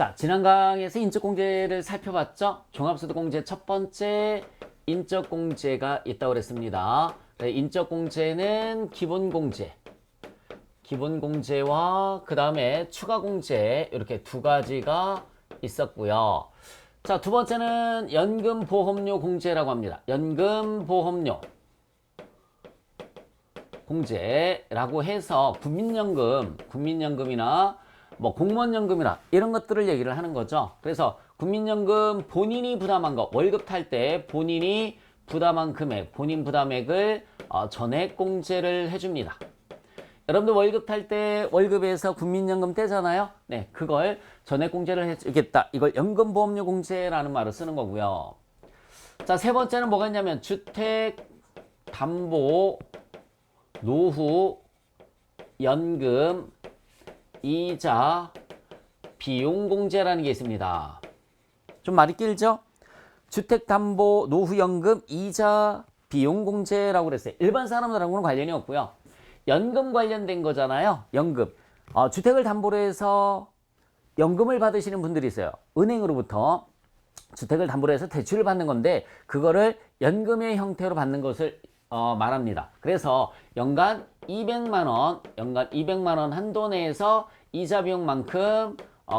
자, 지난 강에서 인적공제를 살펴봤죠? 종합소득공제 첫 번째 인적공제가 있다고 그랬습니다. 인적공제는 기본공제, 기본공제와 그 다음에 추가공제 이렇게 두 가지가 있었고요. 자, 두 번째는 연금보험료 공제라고 합니다. 연금보험료 공제라고 해서 국민연금이나 뭐 공무원연금이나 이런 것들을 얘기를 하는 거죠. 그래서 국민연금 본인이 부담한 거, 월급 탈 때 본인이 부담한 금액, 본인 부담액을 전액 공제를 해줍니다. 여러분들 월급 탈 때 월급에서 국민연금 떼잖아요. 네, 그걸 전액 공제를 해주겠다. 이걸 연금보험료 공제라는 말을 쓰는 거고요. 자, 세 번째는 뭐가 있냐면 주택담보 노후 연금 이자 비용공제라는 게 있습니다. 좀 말이 길죠? 주택담보 노후연금 이자 비용공제라고 그랬어요. 일반 사람들하고는 관련이 없고요. 연금 관련된 거잖아요. 연금. 주택을 담보로 해서 연금을 받으시는 분들이 있어요. 은행으로부터 주택을 담보로 해서 대출을 받는 건데 그거를 연금의 형태로 받는 것을 말합니다. 그래서 연간 200만 원 한도 내에서 이자 비용만큼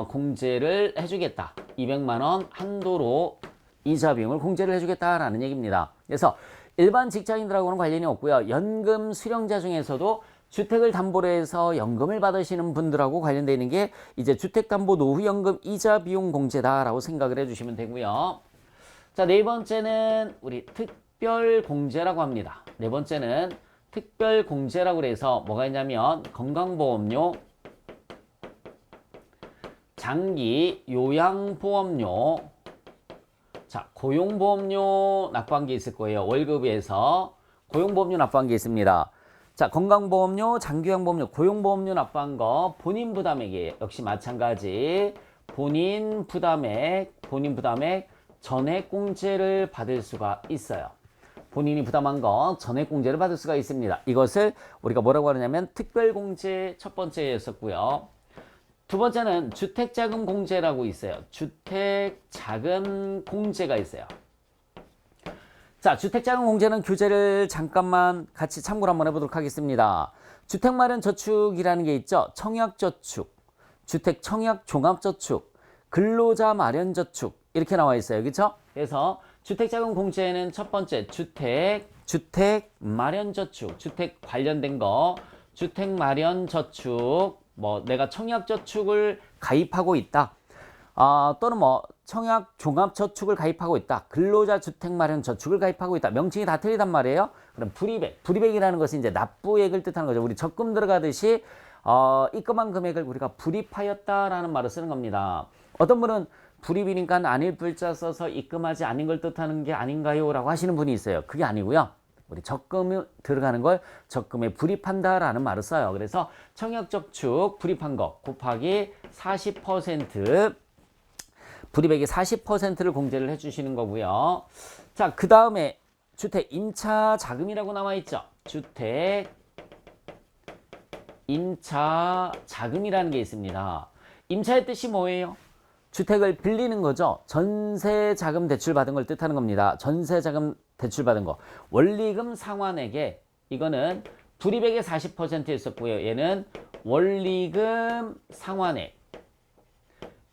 공제를 해주겠다. 200만 원 한도로 이자 비용을 공제를 해주겠다라는 얘기입니다. 그래서 일반 직장인들하고는 관련이 없고요. 연금 수령자 중에서도 주택을 담보로 해서 연금을 받으시는 분들하고 관련되어 있는 게 이제 주택담보 노후연금 이자 비용 공제다라고 생각을 해주시면 되고요. 자, 네 번째는 우리 특별공제라고 합니다. 네 번째는 특별공제라고 해서 뭐가 있냐면 건강보험료, 장기 요양보험료, 자, 고용보험료 납부한 게 있을 거예요. 월급에서 고용보험료 납부한 게 있습니다. 자, 건강보험료, 장기요양보험료, 고용보험료 납부한 거 본인 부담액이에요. 역시 마찬가지 본인 부담액 전액 공제를 받을 수가 있어요. 본인이 부담한 거 전액 공제를 받을 수가 있습니다. 이것을 우리가 뭐라고 하느냐면 특별공제 첫 번째였었고요. 두 번째는 주택자금 공제라고 있어요. 주택자금 공제가 있어요. 자, 주택자금 공제는 교재를 잠깐만 같이 참고를 한번 해보도록 하겠습니다. 주택마련저축이라는 게 있죠. 청약저축, 주택청약종합저축, 근로자마련저축 이렇게 나와 있어요. 그렇죠? 그래서 주택자금 공제는 첫 번째 주택마련저축, 주택 관련된 거, 주택마련저축, 뭐 내가 청약저축을 가입하고 있다. 또는 뭐 청약종합저축을 가입하고 있다. 근로자주택마련저축을 가입하고 있다. 명칭이 다 틀리단 말이에요. 그럼 불입액이라는 것이 이제 납부액을 뜻하는 거죠. 우리 적금 들어가듯이 입금한 금액을 우리가 불입하였다라는 말을 쓰는 겁니다. 어떤 분은 불입이니까 아닐 불자 써서 입금하지 않은 걸 뜻하는 게 아닌가요? 라고 하시는 분이 있어요. 그게 아니고요. 우리 적금이 들어가는 걸 적금에 불입한다라는 말을 써요. 그래서 청약저축 불입한 거 곱하기 40% 불입액의 40%를 공제를 해주시는 거고요. 자, 그 다음에 주택 임차 자금이라고 나와 있죠. 주택 임차 자금이라는 게 있습니다. 임차의 뜻이 뭐예요? 주택을 빌리는 거죠. 전세자금 대출 받은 걸 뜻하는 겁니다. 전세자금 대출 받은 거. 원리금 상환액에 이거는 불입액의 40%였었고요. 얘는 원리금 상환액.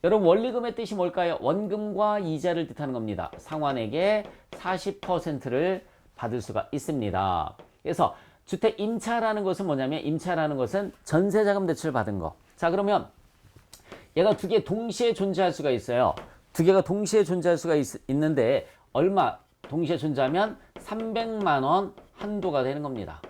여러분 원리금의 뜻이 뭘까요? 원금과 이자를 뜻하는 겁니다. 상환액의 40%를 받을 수가 있습니다. 그래서 주택 임차라는 것은 뭐냐면 임차라는 것은 전세자금 대출 받은 거. 자, 그러면 얘가 두 개 동시에 존재할 수가 있어요. 두 개가 동시에 존재할 수가 있는데 얼마 동시에 존재하면 300만 원 한도가 되는 겁니다.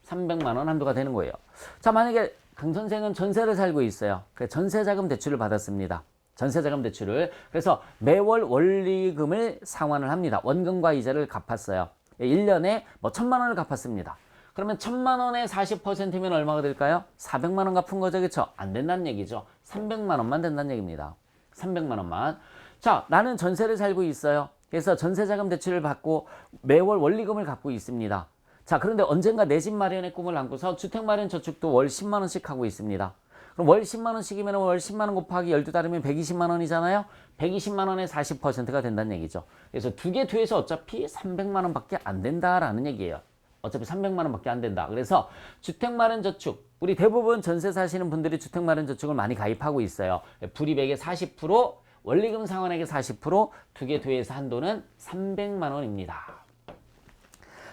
300만 원 한도가 되는 거예요. 자, 만약에 강 선생은 전세를 살고 있어요. 그래서 전세자금 대출을 받았습니다. 전세자금 대출을. 그래서 매월 원리금을 상환을 합니다. 원금과 이자를 갚았어요. 1년에 뭐 1000만 원을 갚았습니다. 그러면 1000만 원의 40%면 얼마가 될까요? 400만 원 갚은 거죠. 그렇죠? 안 된다는 얘기죠. 300만 원만 된다는 얘기입니다. 300만 원만. 자, 나는 전세를 살고 있어요. 그래서 전세자금 대출을 받고 매월 원리금을 갚고 있습니다. 자, 그런데 언젠가 내 집 마련의 꿈을 안고서 주택마련저축도 월 10만 원씩 하고 있습니다. 그럼 월 10만 원씩이면 월 10만 원 곱하기 12 따르면 120만 원이잖아요. 120만 원의 40%가 된다는 얘기죠. 그래서 두 개 더해서 어차피 300만 원밖에 안 된다라는 얘기예요. 어차피 300만 원밖에 안 된다. 그래서 주택마련저축, 우리 대부분 전세 사시는 분들이 주택마련저축을 많이 가입하고 있어요. 불입액의 40%, 원리금 상환액의 40%, 두 개 더해서 한도는 300만 원입니다.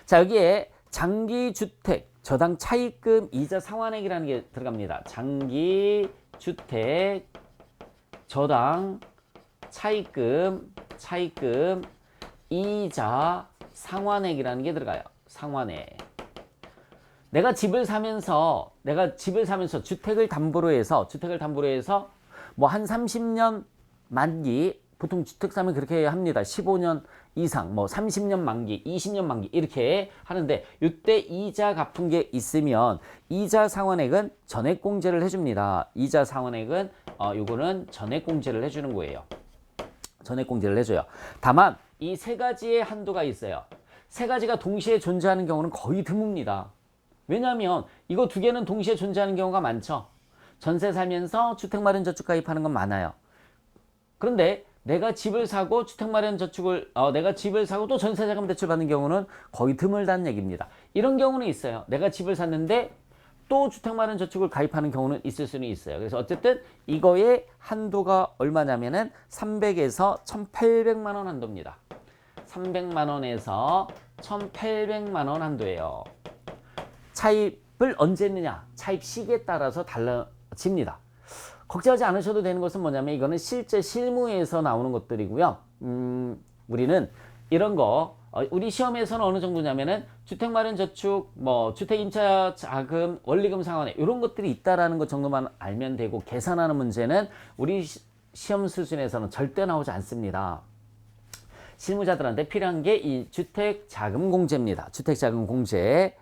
자, 여기에 장기주택 저당 차입금 이자 상환액이라는 게 들어갑니다. 장기주택 저당 차입금 이자 상환액이라는 게 들어가요. 상환액. 내가 집을 사면서 주택을 담보로 해서 뭐 한 30년 만기, 보통 주택 사면 그렇게 합니다. 15년 이상, 뭐 30년 만기, 20년 만기 이렇게 하는데, 이때 이자 갚은 게 있으면 이자 상환액은 전액공제를 해줍니다. 이자 상환액은 요거는 전액공제를 해주는 거예요. 전액공제를 해줘요. 다만 이 세 가지의 한도가 있어요. 세 가지가 동시에 존재하는 경우는 거의 드뭅니다. 왜냐하면 이거 두 개는 동시에 존재하는 경우가 많죠. 전세 살면서 주택마련저축 가입하는 건 많아요. 그런데 내가 집을 사고 내가 집을 사고 또 전세자금 대출 받는 경우는 거의 드물다는 얘기입니다. 이런 경우는 있어요. 내가 집을 샀는데 또 주택마련저축을 가입하는 경우는 있을 수는 있어요. 그래서 어쨌든 이거의 한도가 얼마냐면은 300에서 1800만 원 한도입니다. 300만 원에서 1800만 원 한도예요. 차입을 언제 했느냐, 차입 시기에 따라서 달라집니다. 걱정하지 않으셔도 되는 것은 뭐냐면 이거는 실제 실무에서 나오는 것들이고요. 우리는 이런 거 우리 시험에서는 어느 정도냐면은 주택마련저축, 뭐 주택임차자금, 원리금 상환액 이런 것들이 있다라는 것 정도만 알면 되고, 계산하는 문제는 우리 시험 수준에서는 절대 나오지 않습니다. 실무자들한테 필요한 게 이 주택자금공제입니다. 주택자금공제.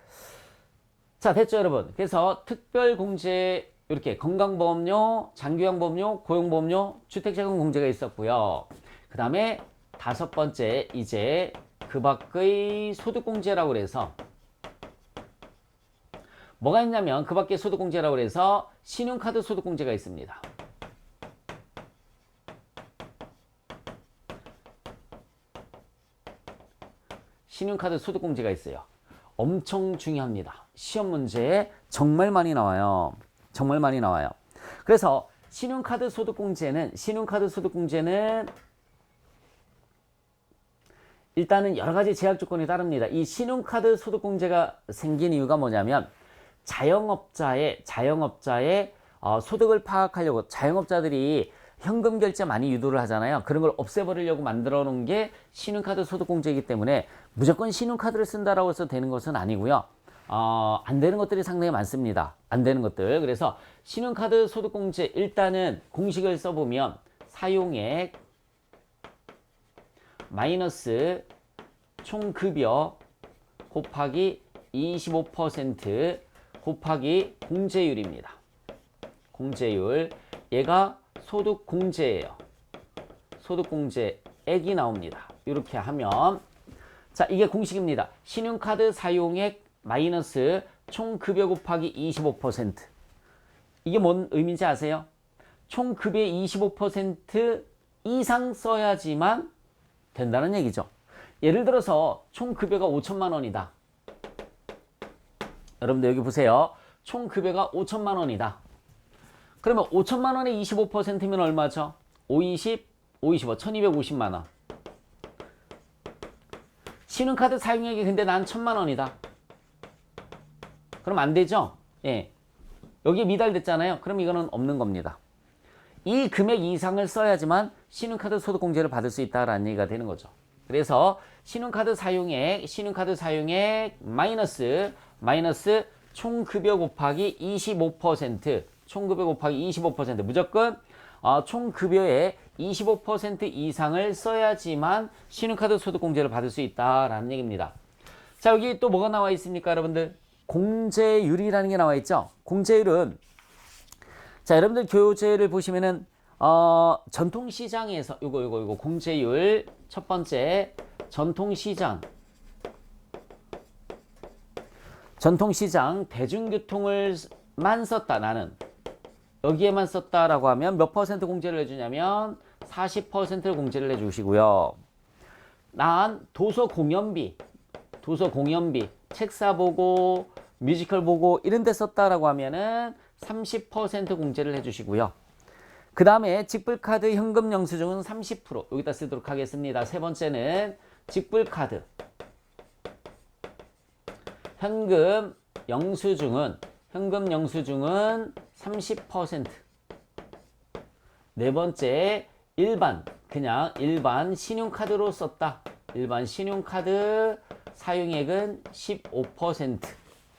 자, 됐죠, 여러분? 그래서 특별공제, 이렇게 건강보험료, 장기요양보험료, 고용보험료, 주택자금공제가 있었고요. 그 다음에 다섯 번째, 이제 그 밖의 소득공제라고 그래서 뭐가 있냐면, 그 밖의 소득공제라고 그래서 신용카드 소득공제가 있습니다. 신용카드 소득공제가 있어요. 엄청 중요합니다. 시험 문제에 정말 많이 나와요. 정말 많이 나와요. 그래서 신용카드 소득공제는 일단은 여러 가지 제약 조건이 따릅니다. 이 신용카드 소득공제가 생긴 이유가 뭐냐면, 자영업자의 소득을 파악하려고, 자영업자들이 현금 결제 많이 유도를 하잖아요. 그런 걸 없애버리려고 만들어 놓은 게 신용카드 소득공제이기 때문에 무조건 신용카드를 쓴다라고 해서 되는 것은 아니고요. 안 되는 것들이 상당히 많습니다. 안 되는 것들. 그래서 신용카드 소득공제, 일단은 공식을 써보면 사용액 마이너스 총급여 곱하기 25% 곱하기 공제율입니다. 공제율. 얘가 소득공제예요. 소득공제액이 나옵니다. 이렇게 하면, 자, 이게 공식입니다. 신용카드 사용액 마이너스 총급여 곱하기 25%. 이게 뭔 의미인지 아세요? 총급여의 25% 이상 써야지만 된다는 얘기죠. 예를 들어서 총급여가 5천만 원이다. 여러분들 여기 보세요. 총급여가 5천만 원이다. 그러면 5천만 원의 25%면 얼마죠? 520, 525, 1250만 원. 신용카드 사용액이 근데 난 1000만 원이다. 그럼 안 되죠? 예. 여기 미달됐잖아요. 그럼 이거는 없는 겁니다. 이 금액 이상을 써야지만 신용카드 소득공제를 받을 수 있다라는 얘기가 되는 거죠. 그래서 신용카드 사용액 마이너스 총급여 곱하기 25%, 총급여 곱하기 25%, 무조건 총급여의 25% 이상을 써야지만 신용카드 소득공제를 받을 수 있다라는 얘기입니다. 자, 여기 또 뭐가 나와 있습니까, 여러분들? 공제율이라는 게 나와 있죠. 공제율은, 자, 여러분들 교재를 보시면은 전통시장에서 요거 공제율 첫 번째, 전통시장 대중교통을만 썼다. 나는 여기에만 썼다라고 하면 몇 퍼센트 공제를 해주냐면 40%를 공제를 해주시고요. 난 도서 공연비, 책 사보고 뮤지컬 보고 이런 데 썼다라고 하면은 30% 공제를 해주시고요. 그 다음에 직불카드 현금 영수증은 30% 여기다 쓰도록 하겠습니다. 세 번째는 직불카드 현금 영수증은 30%. 네 번째 그냥 일반 신용카드로 썼다. 일반 신용카드 사용액은 15%.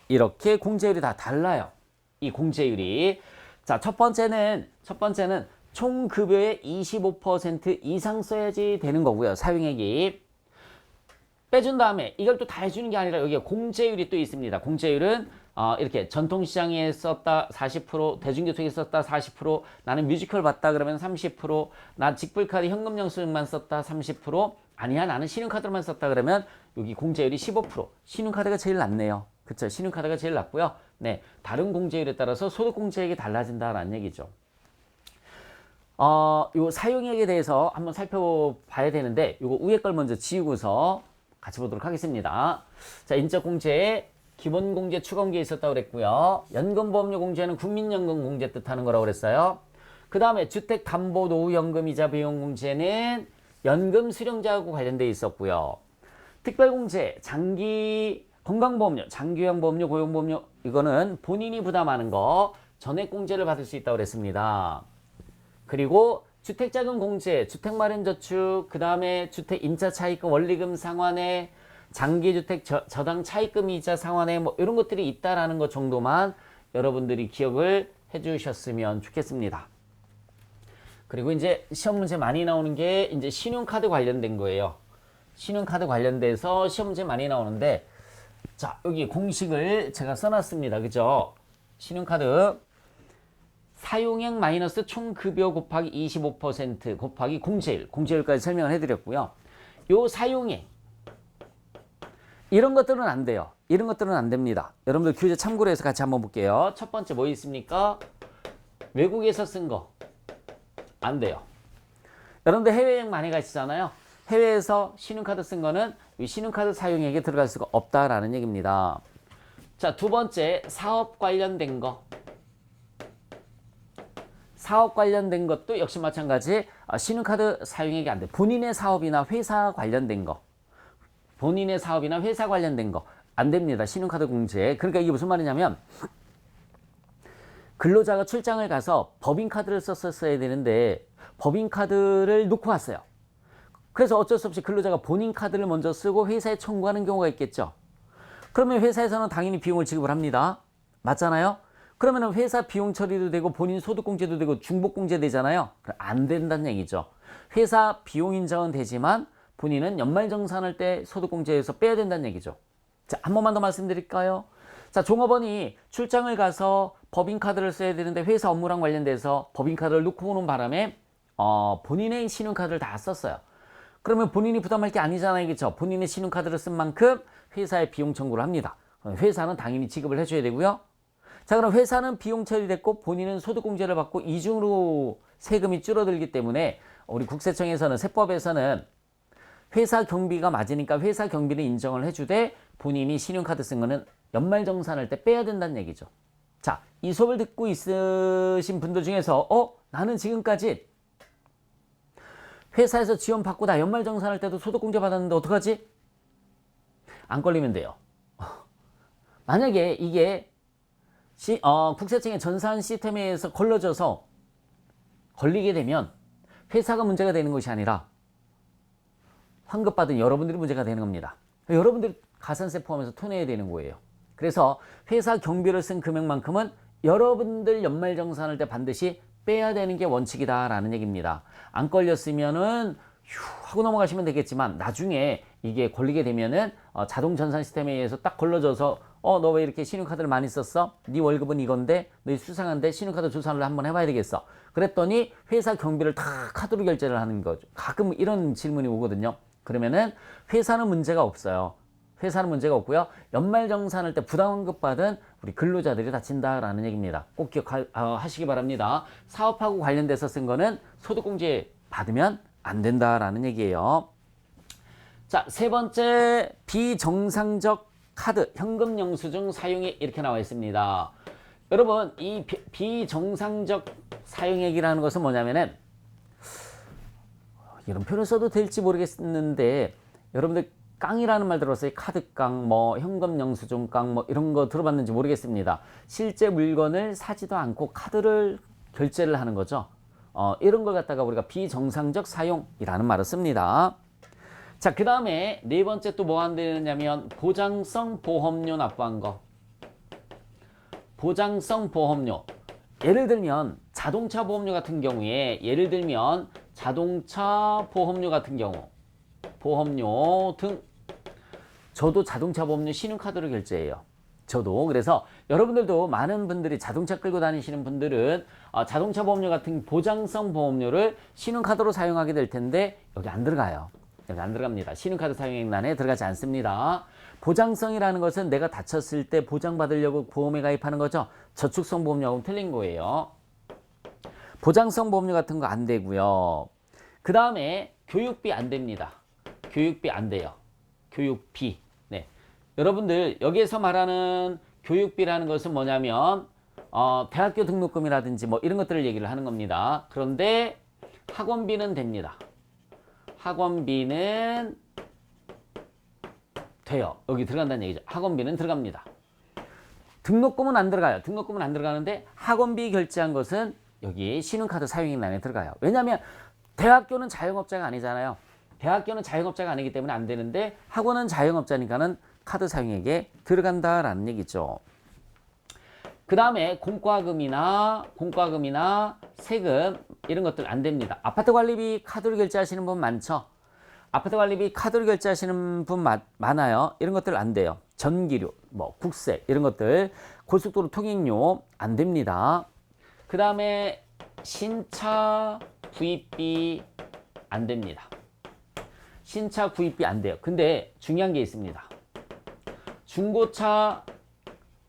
이렇게 공제율이 다 달라요. 이 공제율이. 자, 첫 번째는 총 급여의 25% 이상 써야지 되는 거고요. 사용액이. 빼준 다음에 이걸 또 다 해주는 게 아니라 여기에 공제율이 또 있습니다. 공제율은 이렇게 전통시장에 썼다 40%, 대중교통에 썼다 40%, 나는 뮤지컬 봤다 그러면 30%, 나 직불카드 현금 영수증만 썼다 30%, 아니야 나는 신용카드로만 썼다 그러면 여기 공제율이 15%. 신용카드가 제일 낮네요. 그쵸? 신용카드가 제일 낮고요. 네, 다른 공제율에 따라서 소득공제액이 달라진다라는 얘기죠. 요 사용액에 대해서 한번 살펴봐야 되는데 요거 위에 걸 먼저 지우고서 같이 보도록 하겠습니다. 자, 인적공제, 기본공제, 추가공제 있었다고 그랬고요. 연금보험료 공제는 국민연금 공제 뜻하는 거라고 그랬어요. 그 다음에 주택담보노후연금이자 비용공제는 연금 수령자하고 관련되어 있었고요. 특별공제, 장기 건강보험료, 장기요양보험료, 고용보험료 이거는 본인이 부담하는 거 전액공제를 받을 수 있다고 그랬습니다. 그리고 주택자금 공제, 주택마련저축, 그 다음에 주택 임차차입금 원리금 상환에 장기주택 저당 차입금 이자 상환에 뭐 이런 것들이 있다라는 것 정도만 여러분들이 기억을 해주셨으면 좋겠습니다. 그리고 이제 시험 문제 많이 나오는 게 이제 신용카드 관련된 거예요. 신용카드 관련돼서 시험 문제 많이 나오는데, 자, 여기 공식을 제가 써놨습니다. 그죠? 신용카드 사용액 마이너스 총급여 곱하기 25% 곱하기 공제율까지 설명을 해드렸고요. 요 사용액 이런 것들은 안 돼요. 이런 것들은 안 됩니다. 여러분들 교재 참고로 해서 같이 한번 볼게요. 첫 번째 뭐 있습니까? 외국에서 쓴 거 안 돼요. 여러분들 해외여행 많이 가시잖아요. 해외에서 신용카드 쓴 거는 이 신용카드 사용액에 들어갈 수가 없다라는 얘기입니다. 자, 두 번째 사업 관련된 거. 사업 관련된 것도 역시 마찬가지 신용카드 사용액이 안 돼. 본인의 사업이나 회사 관련된 거. 본인의 사업이나 회사 관련된 거 안 됩니다. 신용카드 공제. 그러니까 이게 무슨 말이냐면 근로자가 출장을 가서 법인카드를 썼어야 되는데 법인카드를 놓고 왔어요. 그래서 어쩔 수 없이 근로자가 본인 카드를 먼저 쓰고 회사에 청구하는 경우가 있겠죠. 그러면 회사에서는 당연히 비용을 지급을 합니다. 맞잖아요? 그러면 회사 비용 처리도 되고 본인 소득공제도 되고 중복공제 되잖아요. 안 된다는 얘기죠. 회사 비용 인정은 되지만 본인은 연말정산할 때 소득공제에서 빼야 된다는 얘기죠. 자, 한 번만 더 말씀드릴까요? 자, 종업원이 출장을 가서 법인카드를 써야 되는데 회사 업무랑 관련돼서 법인카드를 놓고 오는 바람에 본인의 신용카드를 다 썼어요. 그러면 본인이 부담할 게 아니잖아요. 그렇죠? 본인의 신용카드를 쓴 만큼 회사에 비용 청구를 합니다. 회사는 당연히 지급을 해줘야 되고요. 자, 그럼 회사는 비용 처리됐고 본인은 소득공제를 받고 이중으로 세금이 줄어들기 때문에 우리 국세청에서는 세법에서는 회사 경비가 맞으니까 회사 경비를 인정을 해주되 본인이 신용카드 쓴 거는 연말정산할 때 빼야 된다는 얘기죠. 자, 이 수업을 듣고 있으신 분들 중에서 나는 지금까지 회사에서 지원받고 나 연말정산할 때도 소득공제 받았는데 어떡하지? 안 걸리면 돼요. 만약에 이게 국세청의 전산 시스템에 의해서 걸러져서 걸리게 되면 회사가 문제가 되는 것이 아니라 환급받은 여러분들이 문제가 되는 겁니다. 여러분들이 가산세 포함해서 토내야 되는 거예요. 그래서 회사 경비를 쓴 금액만큼은 여러분들 연말정산할 때 반드시 빼야 되는 게 원칙이다라는 얘기입니다. 안 걸렸으면은 하고 넘어가시면 되겠지만 나중에 이게 걸리게 되면은 자동 전산 시스템에 의해서 딱 걸러져서 너 왜 이렇게 신용카드를 많이 썼어? 네 월급은 이건데 너 수상한데 신용카드 조사를 한번 해봐야 되겠어. 그랬더니 회사 경비를 다 카드로 결제를 하는 거죠. 가끔 이런 질문이 오거든요. 그러면은 회사는 문제가 없어요. 회사는 문제가 없고요. 연말정산할 때 부당환급 받은 우리 근로자들이 다친다라는 얘기입니다. 꼭 기억하시기 바랍니다. 사업하고 관련돼서 쓴 거는 소득공제 받으면 안 된다라는 얘기예요. 자, 세 번째, 비정상적 카드 현금 영수증 사용액 이렇게 나와 있습니다. 여러분, 이 비정상적 사용액이라는 것은 뭐냐면은 이런 표현을 써도 될지 모르겠는데 여러분들 깡이라는 말 들었어요? 카드깡, 뭐 현금 영수증 깡, 뭐 이런 거 들어봤는지 모르겠습니다. 실제 물건을 사지도 않고 카드를 결제를 하는 거죠. 이런 걸 갖다가 우리가 비정상적 사용이라는 말을 씁니다. 자, 그 다음에 네 번째 또 뭐 안 되느냐면 보장성 보험료 납부한 거. 보장성 보험료. 예를 들면 자동차 보험료 같은 경우에 자동차 보험료 같은 경우 보험료 등 저도 자동차 보험료 신용카드로 결제해요. 저도. 그래서 여러분들도 많은 분들이 자동차 끌고 다니시는 분들은 자동차 보험료 같은 보장성 보험료를 신용카드로 사용하게 될 텐데 여기 안 들어가요. 여기 안 들어갑니다. 신용카드 사용액란에 들어가지 않습니다. 보장성이라는 것은 내가 다쳤을 때 보장받으려고 보험에 가입하는 거죠. 저축성 보험료하고는 틀린 거예요. 보장성 보험료 같은 거 안 되고요. 그 다음에 교육비 안 됩니다. 교육비 안 돼요. 교육비. 네. 여러분들 여기에서 말하는 교육비라는 것은 뭐냐면 대학교 등록금이라든지 뭐 이런 것들을 얘기를 하는 겁니다. 그런데 학원비는 됩니다. 학원비는 돼요. 여기 들어간다는 얘기죠. 학원비는 들어갑니다. 등록금은 안 들어가요. 등록금은 안 들어가는데 학원비 결제한 것은 여기 신용카드 사용액란에 들어가요. 왜냐하면 대학교는 자영업자가 아니잖아요. 대학교는 자영업자가 아니기 때문에 안 되는데 학원은 자영업자니까는 카드 사용액에 들어간다라는 얘기죠. 그 다음에 공과금이나 세금 이런 것들 안 됩니다. 아파트 관리비 카드로 결제하시는 분 많죠? 아파트 관리비 카드로 결제하시는 분 많아요. 이런 것들 안 돼요. 전기료, 뭐 국세 이런 것들, 고속도로 통행료 안 됩니다. 그 다음에 신차 구입비 안 됩니다. 신차 구입비 안 돼요. 근데 중요한 게 있습니다. 중고차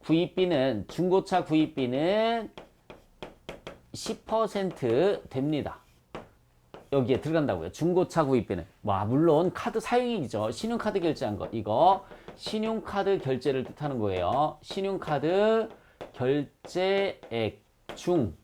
구입비는 10% 됩니다. 여기에 들어간다고요. 중고차 구입비는. 물론 카드 사용액이죠. 신용카드 결제한 거. 이거 신용카드 결제를 뜻하는 거예요. 신용카드 결제액 중.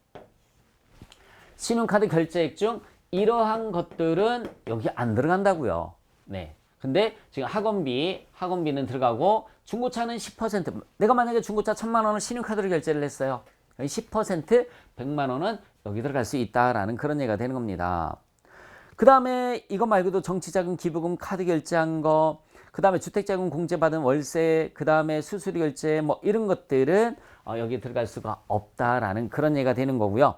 신용카드 결제액 중 이러한 것들은 여기 안 들어간다고요. 네. 근데 지금 학원비는 들어가고 중고차는 10%. 내가 만약에 중고차 1,000만 원을 신용카드로 결제를 했어요. 10% 100만 원은 여기 들어갈 수 있다라는 그런 얘기가 되는 겁니다. 그 다음에 이거 말고도 정치자금, 기부금, 카드 결제한 거, 그 다음에 주택자금 공제받은 월세, 그 다음에 수수료 결제 뭐 이런 것들은 여기 들어갈 수가 없다라는 그런 얘기가 되는 거고요.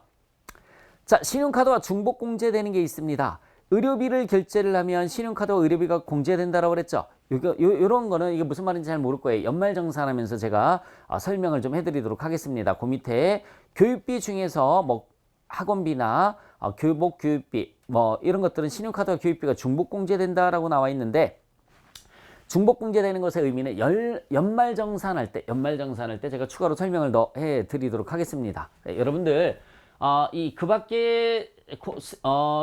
자, 신용카드와 중복 공제되는 게 있습니다. 의료비를 결제를 하면 신용카드와 의료비가 공제된다라고 그랬죠. 요런 거는 이게 무슨 말인지 잘 모를 거예요. 연말정산하면서 제가 설명을 좀 해드리도록 하겠습니다. 그 밑에 교육비 중에서 뭐 학원비나 교복 교육비 뭐 이런 것들은 신용카드와 교육비가 중복 공제된다라고 나와 있는데, 중복 공제되는 것의 의미는 연말정산할 때 제가 추가로 설명을 더 해드리도록 하겠습니다. 네, 여러분들 이 그 밖에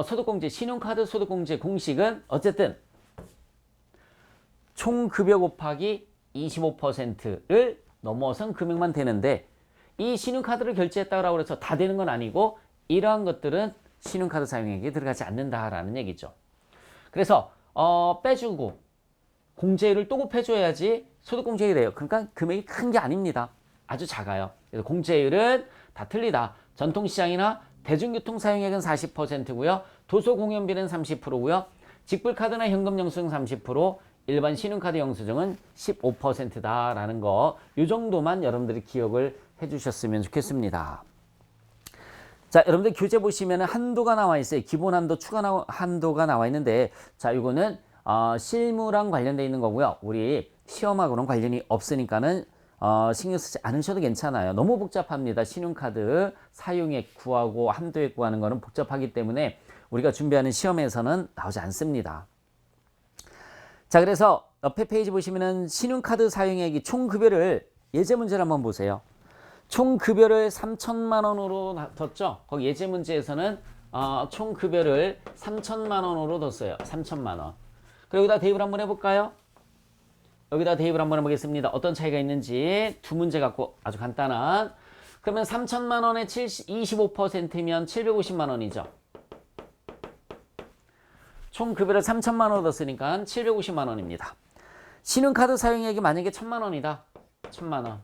소득공제, 신용카드 소득공제 공식은 어쨌든 총 급여 곱하기 25%를 넘어선 금액만 되는데, 이 신용카드를 결제했다고 해서 다 되는 건 아니고 이러한 것들은 신용카드 사용액에 들어가지 않는다라는 얘기죠. 그래서 빼주고 공제율을 또 곱해줘야지 소득공제율이 돼요. 그러니까 금액이 큰 게 아닙니다. 아주 작아요. 그래서 공제율은 다 틀리다. 전통시장이나 대중교통 사용액은 40%고요. 도서공연비는 30%고요. 직불카드나 현금 영수증 30%, 일반 신용카드 영수증은 15%다라는 거, 이 정도만 여러분들이 기억을 해주셨으면 좋겠습니다. 자, 여러분들 교재 보시면 한도가 나와 있어요. 기본 한도, 추가 한도가 나와 있는데, 자, 이거는 실무랑 관련되어 있는 거고요. 우리 시험하고는 관련이 없으니까는 신경 쓰지 않으셔도 괜찮아요. 너무 복잡합니다. 신용카드 사용액 구하고 한도액 구하는 거는 복잡하기 때문에 우리가 준비하는 시험에서는 나오지 않습니다. 자, 그래서 옆에 페이지 보시면은 신용카드 사용액이 총 급여를 예제 문제를 한번 보세요. 총 급여를 3천만 원으로 뒀죠. 거기 예제 문제에서는 총 급여를 3천만 원으로 뒀어요. 3천만 원. 그리고 여기다 대입을 한번 해볼까요? 여기다 대입을 한번 해보겠습니다. 어떤 차이가 있는지 두 문제 갖고 아주 간단한. 그러면 3천만 원의 25%면 750만 원이죠. 총 급여를 3천만 원 뒀으니까 750만 원입니다. 신용카드 사용액이 만약에 1,000만 원이다. 1,000만 원.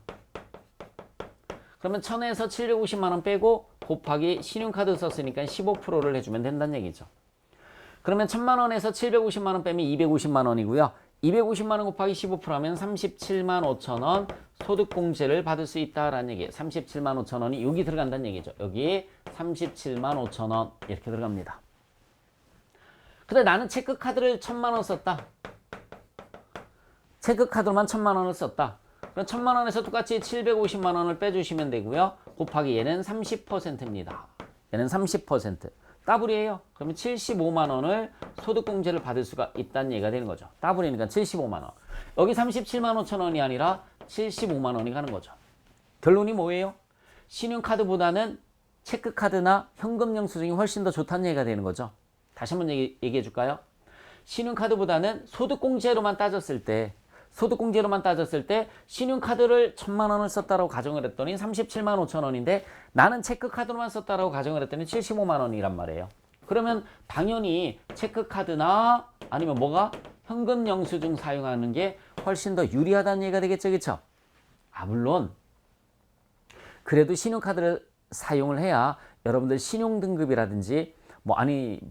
그러면 1,000에서 750만 원 빼고 곱하기 신용카드 썼으니까 15%를 해주면 된다는 얘기죠. 그러면 1,000만 원에서 750만 원 빼면 250만 원이고요. 250만 원 곱하기 15%하면 37만 5천 원 소득공제를 받을 수 있다라는 얘기예요. 37만 5천 원이 여기 들어간다는 얘기죠. 여기 37만 5천 원 이렇게 들어갑니다. 근데 나는 체크카드를 1,000만 원 썼다. 체크카드로만 1,000만 원을 썼다. 그럼 1,000만 원에서 똑같이 750만 원을 빼주시면 되고요. 곱하기 얘는 30%입니다. 얘는 30%. 더블이에요. 그러면 75만 원을 소득공제를 받을 수가 있다는 얘기가 되는 거죠. 더블이니까 75만 원. 여기 37만 5천 원이 아니라 75만 원이 가는 거죠. 결론이 뭐예요? 신용카드보다는 체크카드나 현금 영수증이 훨씬 더 좋다는 얘기가 되는 거죠. 다시 한번 얘기해 줄까요? 신용카드보다는 소득공제로만 따졌을 때 신용카드를 1,000만 원을 썼다라고 가정을 했더니 37만 5천 원인데 나는 체크카드로만 썼다라고 가정을 했더니 75만 원이란 말이에요. 그러면 당연히 체크카드나 아니면 뭐가 현금 영수증 사용하는 게 훨씬 더 유리하다는 얘기가 되겠죠. 그렇죠? 물론 그래도 신용카드를 사용을 해야 여러분들 신용등급이라든지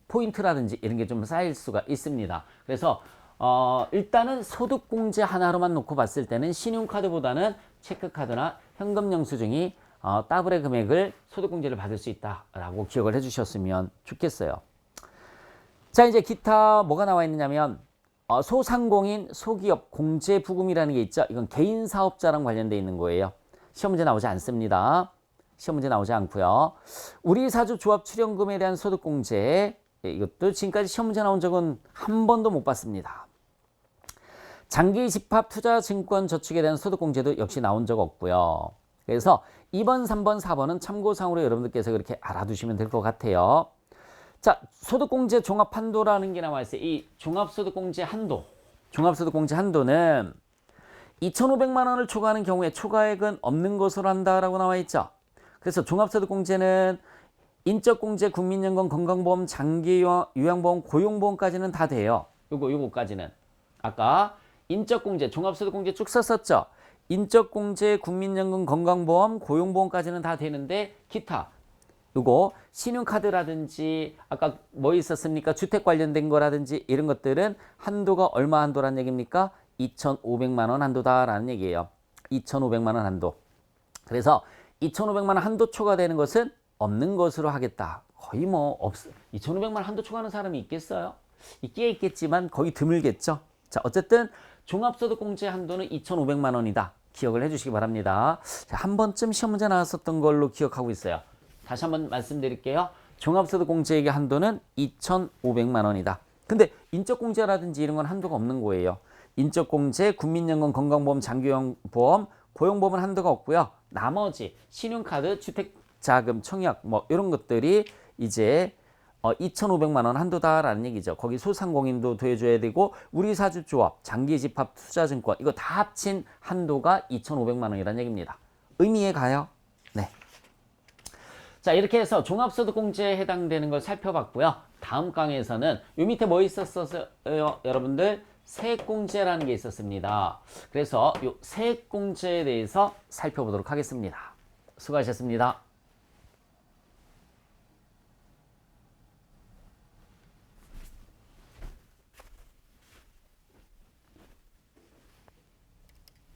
포인트라든지 이런 게 좀 쌓일 수가 있습니다. 그래서 일단은 소득공제 하나로만 놓고 봤을 때는 신용카드보다는 체크카드나 현금 영수증이 더블의 금액을 소득공제를 받을 수 있다라고 기억을 해주셨으면 좋겠어요. 자, 이제 기타 뭐가 나와 있느냐면 소상공인 소기업 공제부금이라는 게 있죠. 이건 개인 사업자랑 관련되어 있는 거예요. 시험 문제 나오지 않습니다. 시험 문제 나오지 않고요. 우리 사주 조합 출연금에 대한 소득공제, 이것도 지금까지 시험 문제 나온 적은 한 번도 못 봤습니다. 장기 집합 투자 증권 저축에 대한 소득공제도 역시 나온 적 없고요. 그래서 2번, 3번, 4번은 참고상으로 여러분들께서 그렇게 알아두시면 될 것 같아요. 자, 소득공제 종합한도라는 게 나와 있어요. 이 종합소득공제 한도. 종합소득공제 한도는 2,500만 원을 초과하는 경우에 초과액은 없는 것으로 한다라고 나와 있죠. 그래서 종합소득공제는 인적공제, 국민연금, 건강보험, 장기요양보험, 고용보험까지는 다 돼요. 요거까지는. 아까 인적공제, 종합소득공제 쭉 썼었죠. 인적공제, 국민연금, 건강보험, 고용보험까지는 다 되는데 기타. 요거 신용카드라든지 아까 뭐 있었습니까? 주택 관련된 거라든지 이런 것들은 한도가 얼마 한도라는 얘기입니까? 2,500만 원 한도다라는 얘기예요. 2,500만 원 한도. 그래서 2,500만 원 한도 초과되는 것은 없는 것으로 하겠다. 거의 2,500만 원 한도 초과하는 사람이 있겠어요? 있긴 있겠지만 거의 드물겠죠. 자, 어쨌든 종합소득공제 한도는 2,500만 원이다. 기억을 해주시기 바랍니다. 자, 한 번쯤 시험 문제 나왔었던 걸로 기억하고 있어요. 다시 한번 말씀드릴게요. 종합소득공제액의 한도는 2,500만 원이다. 근데 인적공제라든지 이런 건 한도가 없는 거예요. 인적공제, 국민연금, 건강보험, 장기요양보험, 고용보험은 한도가 없고요. 나머지 신용카드, 주택자금, 청약 이런 것들이 이제 2,500만 원 한도다라는 얘기죠. 거기 소상공인도 더해줘야 되고 우리 사주조합, 장기집합, 투자증권 이거 다 합친 한도가 2,500만 원이라는 얘기입니다. 의미에 가요? 네. 자, 이렇게 해서 종합소득공제에 해당되는 걸 살펴봤고요. 다음 강의에서는 요 밑에 뭐 있었어요, 여러분들? 세액공제라는 게 있었습니다. 그래서 요 세액공제에 대해서 살펴보도록 하겠습니다. 수고하셨습니다.